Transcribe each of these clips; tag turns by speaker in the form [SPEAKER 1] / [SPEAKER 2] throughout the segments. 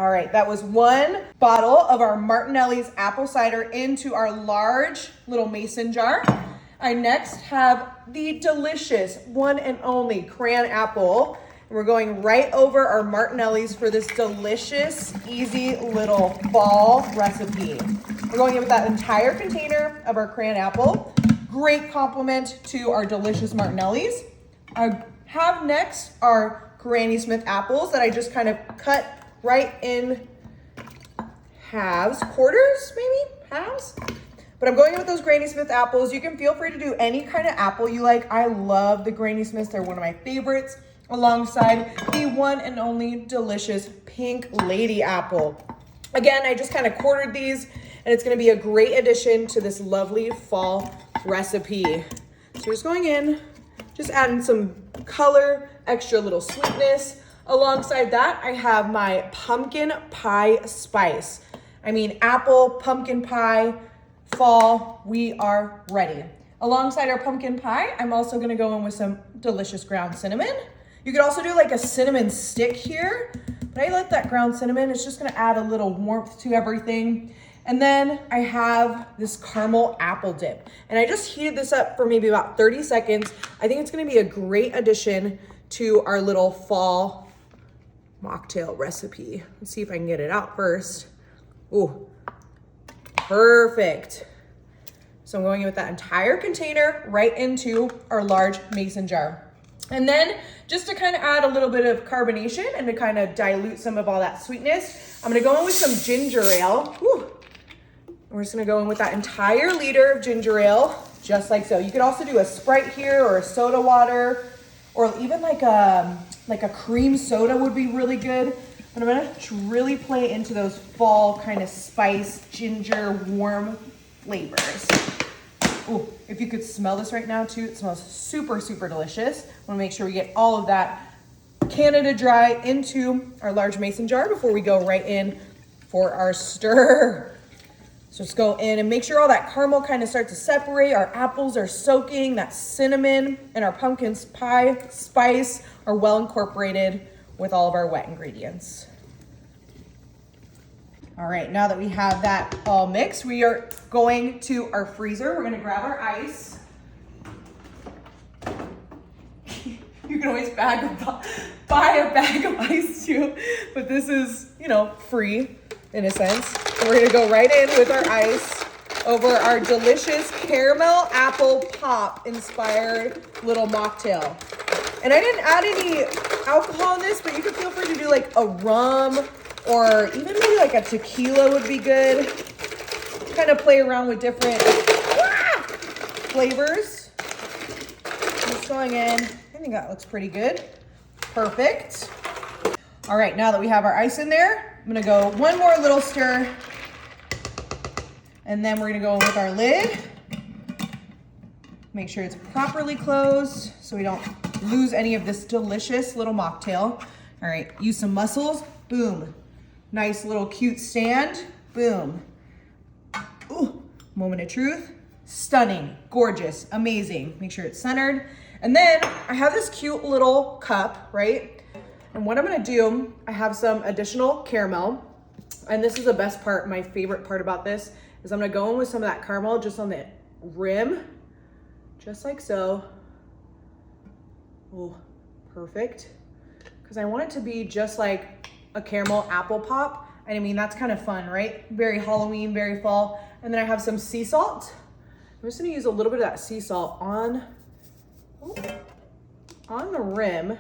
[SPEAKER 1] All right, that was 1 bottle of our Martinelli's apple cider into our large little mason jar. I next have the delicious one and only cran apple. We're going right over our Martinelli's for this delicious, easy little fall recipe. We're going in with that entire container of our cran apple. Great complement to our delicious Martinelli's. I have next our Granny Smith apples that I just kind of cut right in halves, quarters, maybe halves. But I'm going in with those Granny Smith apples. You can feel free to do any kind of apple you like. I love the Granny Smiths. They're one of my favorites, alongside the one and only delicious Pink Lady apple. Again, I just kind of quartered these, and it's gonna be a great addition to this lovely fall recipe. So we're just going in, just adding some color, extra little sweetness. Alongside that, I have my pumpkin pie spice. I mean, apple, pumpkin pie, fall, we are ready. Alongside our pumpkin pie, I'm also gonna go in with some delicious ground cinnamon. You could also do like a cinnamon stick here, but I like that ground cinnamon. It's just gonna add a little warmth to everything. And then I have this caramel apple dip. And I just heated this up for maybe about 30 seconds. I think it's gonna be a great addition to our little fall mocktail recipe. Let's see if I can get it out first. Ooh, perfect. So I'm going in with that entire container right into our large mason jar. And then just to kind of add a little bit of carbonation and to kind of dilute some of all that sweetness, I'm gonna go in with some ginger ale. Whew. We're just gonna go in with that entire liter of ginger ale, just like so. You could also do a Sprite here or a soda water, or even like a cream soda would be really good. But I'm gonna really play into those fall kind of spice, ginger, warm flavors. Ooh, if you could smell this right now too, it smells super, super delicious. I wanna make sure we get all of that Canada Dry into our large mason jar before we go right in for our stir. So just go in and make sure all that caramel kind of starts to separate. Our apples are soaking, that cinnamon and our pumpkin pie spice are well incorporated with all of our wet ingredients. All right, now that we have that all mixed, we are going to our freezer. We're gonna grab our ice. You can always buy a bag of ice too, but this is, you know, free in a sense. And we're gonna go right in with our ice over our delicious caramel apple pop inspired little mocktail. And I didn't add any alcohol in this, but you can feel free to do like a rum or even maybe like a tequila would be good. Kind of play around with different flavors. Just going in, I think that looks pretty good. Perfect. All right, now that we have our ice in there, I'm gonna go one more little stir, and then we're gonna go in with our lid. Make sure it's properly closed so we don't lose any of this delicious little mocktail. All right, use some muscles, boom. Nice little cute stand, boom. Ooh, moment of truth, stunning, gorgeous, amazing. Make sure it's centered. And then I have this cute little cup, right? And what I'm gonna do, I have some additional caramel, and this is the best part, my favorite part about this, is I'm gonna go in with some of that caramel just on the rim, just like so. Oh, perfect. Because I want it to be just like a caramel apple pop. And I mean, that's kind of fun, right? Very Halloween, very fall. And then I have some sea salt. I'm just gonna use a little bit of that sea salt on the rim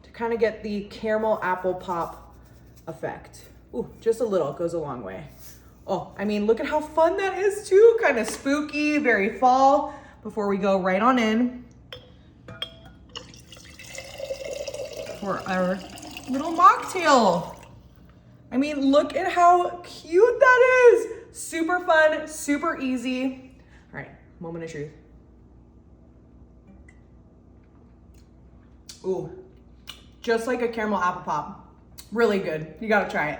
[SPEAKER 1] to kind of get the caramel apple pop effect. Ooh, just a little, it goes a long way. Oh, I mean, look at how fun that is too. Kind of spooky, very fall. Before we go right on in for our little mocktail. I mean, look at how cute that is. Super fun, super easy. All right, moment of truth. Ooh, just like a caramel apple pop. Really good, you gotta try it.